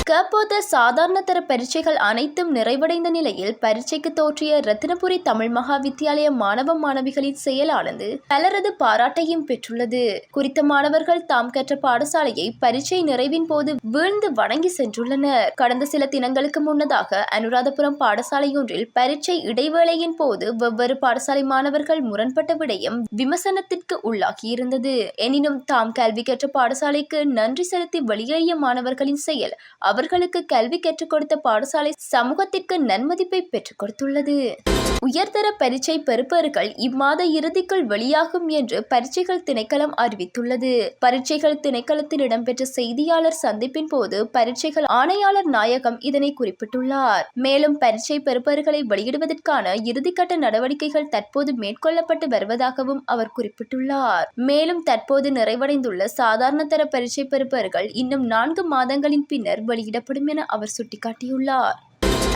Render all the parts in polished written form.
கபோத சாதாரண தர பரீட்சைகள் அனைத்தும் நிறைவடைந்த நிலையில் பரீட்சைக்கு தோற்றிய ரத்தினபுரி தமிழ் மகா வித்தியாலய மாணவ மாணவிகளின் செயலானது பலரது பாராட்டையும் பெற்றுள்ளது. குறித்த மாணவர்கள் தாம் கற்ற பாடசாலையை பரீட்சை நிறைவின் போது வீழ்ந்து வணங்கி சென்றுள்ளனர். கடந்த சில தினங்களுக்கு முன்னதாக அனுராதபுரம் பாடசாலையொன்றில் பரீட்சை இடைவேளையின் போது வெவ்வேறு பாடசாலை மாணவர்கள் முரண்பட்ட விடயம் விமர்சனத்திற்கு உள்ளாகியிருந்தது. எனினும் தாம் கல்வி கற்ற பாடசாலைக்கு நன்றி செலுத்தி வெளியேறிய மாணவர்களின் செயல் அவர்களுக்கு கல்வி கற்றுக் கொடுத்த பாடசாலை சமூகத்திற்கு நன்மதிப்பை பெற்றுக் கொடுத்துள்ளது. உயர்தர பரீட்சை பெறுபவர்கள் இம்மாத இறுதிக்குள் வெளியாகும் என்று பரீட்சைகள் திணைக்களம் அறிவித்துள்ளது. பரீட்சைகள் திணைக்களத்தில் இடம்பெற்ற செய்தியாளர் சந்திப்பின் போது பரீட்சைகள் ஆணையாளர் நாயகம் இதனை குறிப்பிட்டுள்ளார். மேலும் பரீட்சை பெறுபவர்களை வெளியிடுவதற்கான இறுதிக்கட்ட நடவடிக்கைகள் தற்போது மேற்கொள்ளப்பட்டு வருவதாகவும் அவர் குறிப்பிட்டுள்ளார். மேலும் தற்போது நிறைவடைந்துள்ள சாதாரண தர பரீட்சை பெறுபவர்கள் இன்னும் 4 மாதங்களின் பின்னர் வெளியிடப்படும் என அவர் சுட்டிக்காட்டியுள்ளார்.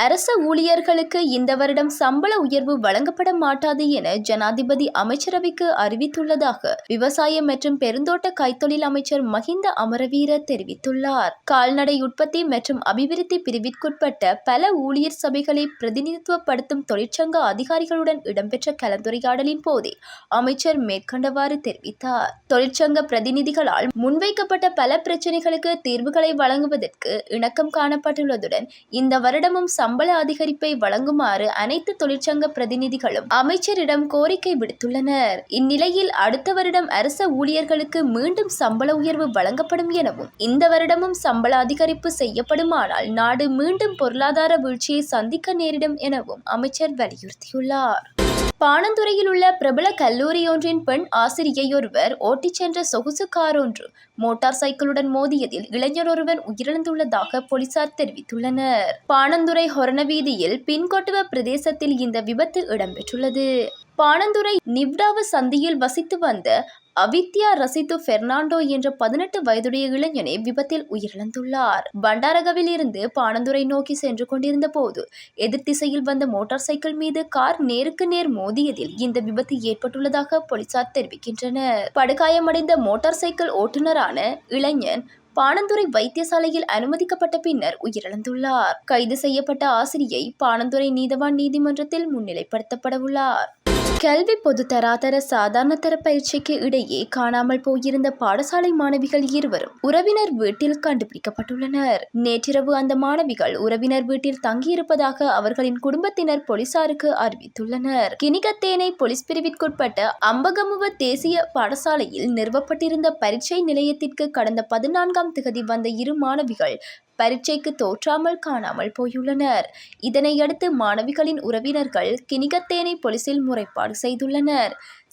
அரச ஊழியர்களுக்கு இந்த வருடம் சம்பள உயர்வு வழங்கப்பட மாட்டாது என ஜனாதிபதி அமைச்சரவைக்கு அறிவித்துள்ளதாக விவசாய மற்றும் பெருந்தோட்ட கைத்தொழில் அமைச்சர் மஹிந்த அமரவீர தெரிவித்துள்ளார். கால்நடை உற்பத்தி மற்றும் அபிவிருத்தி பிரிவிற்குட்பட்ட பல ஊழியர் சபைகளை பிரதிநிதித்துவப்படுத்தும் தொழிற்சங்க அதிகாரிகளுடன் இடம்பெற்ற கலந்துரையாடலின் போதே அமைச்சர் மேற்கண்டவாறு தெரிவித்தார். தொழிற்சங்க பிரதிநிதிகளால் முன்வைக்கப்பட்ட பல பிரச்சினைகளுக்கு தீர்வுகளை வழங்குவதற்கு இணக்கம் காணப்பட்டுள்ளதுடன் இந்த வருடமும் சம்பள அதிகரிப்பை வழங்குமாறு அனைத்து தொழிற்சங்க பிரதிநிதிகளும் அமைச்சரிடம் கோரிக்கை விடுத்துள்ளனர். இந்நிலையில் அடுத்த வருடம் அரச ஊழியர்களுக்கு மீண்டும் சம்பள உயர்வு வழங்கப்படும் எனவும் இந்த வருடமும் சம்பள அதிகரிப்பு செய்யப்படுமானால் நாடு மீண்டும் பொருளாதார வீழ்ச்சியை சந்திக்க நேரிடும் எனவும் அமைச்சர் வலியுறுத்தியுள்ளார். பாணந்துறையில் உள்ள பிரபல கல்லூரியொன்றின் பெண் ஆசிரியையொருவர் ஓட்டிச் சென்ற சொகுசு கார் ஒன்று மோட்டார் சைக்கிளுடன் மோதியதில் இளைஞர் ஒருவர் உயிரிழந்துள்ளதாக போலீசார் தெரிவித்துள்ளனர். பாணந்துறை ஹொரண வீதியில் பின்கொட்டுவ பிரதேசத்தில் இந்த விபத்து இடம்பெற்றுள்ளது. பாணந்துறை நிவ்டாவ சந்தியில் வசித்து வந்த அவித்யா ரசித்து பெர்னாண்டோ என்ற 18 வயதுடைய இளைஞனே விபத்தில் உயிரிழந்துள்ளார். பண்டாரகவில் இருந்து பாணந்துறை நோக்கி சென்று கொண்டிருந்த போது எதிர் திசையில் வந்த மோட்டார் சைக்கிள் மீது கார் நேருக்கு நேர் மோதியதில் இந்த விபத்து ஏற்பட்டுள்ளதாக போலீசார் தெரிவிக்கின்றனர். படுகாயமடைந்த மோட்டார் சைக்கிள் ஓட்டுநரான இளைஞன் பாணந்துறை வைத்தியசாலையில் அனுமதிக்கப்பட்ட பின்னர் உயிரிழந்துள்ளார். கைது செய்யப்பட்ட ஆசிரியை பாணந்துறை நீதவான் நீதிமன்றத்தில் முன்னிலைப்படுத்தப்பட உள்ளார். கல்வி பொதுத்தராதர சாதாரண தர பரீட்சைக்கு இடையே காணாமல் போயிருந்த பாடசாலை மாணவிகள் இருவரும் உறவினர் வீட்டில் கண்டுபிடிக்கப்பட்டுள்ளனர். நேற்றிரவு அந்த மாணவிகள் உறவினர் வீட்டில் தங்கியிருப்பதாக அவர்களின் குடும்பத்தினர் போலீசாருக்கு அறிவித்துள்ளனர். கினிகத்தேனை போலீஸ் பிரிவிற்குட்பட்ட அம்பகமுவ தேசிய பாடசாலையில் நிறுவப்பட்டிருந்த பரீட்சை நிலையத்திற்கு கடந்த 14ஆம் திகதி வந்த இரு மாணவிகள் பரீட்சைக்கு தோற்றாமல் காணாமல் போயுள்ளனர். இதனையடுத்து மாணவிகளின் உறவினர்கள் கினிகத்தேனை போலீசில் முறைப்பாடு செய்துள்ளனர்.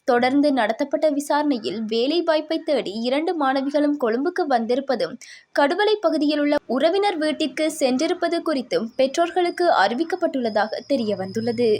தொடர்ந்து நடத்தப்பட்ட விசாரணையில் வேலை வாய்ப்பை தேடி 2 மாணவிகளும் கொழும்புக்கு வந்திருப்பதும் கடுவலை பகுதியில் உள்ள உறவினர் வீட்டிற்கு சென்றிருப்பது குறித்தும் பெற்றோர்களுக்கு அறிவிக்கப்பட்டுள்ளதாக தெரிய வந்துள்ளது.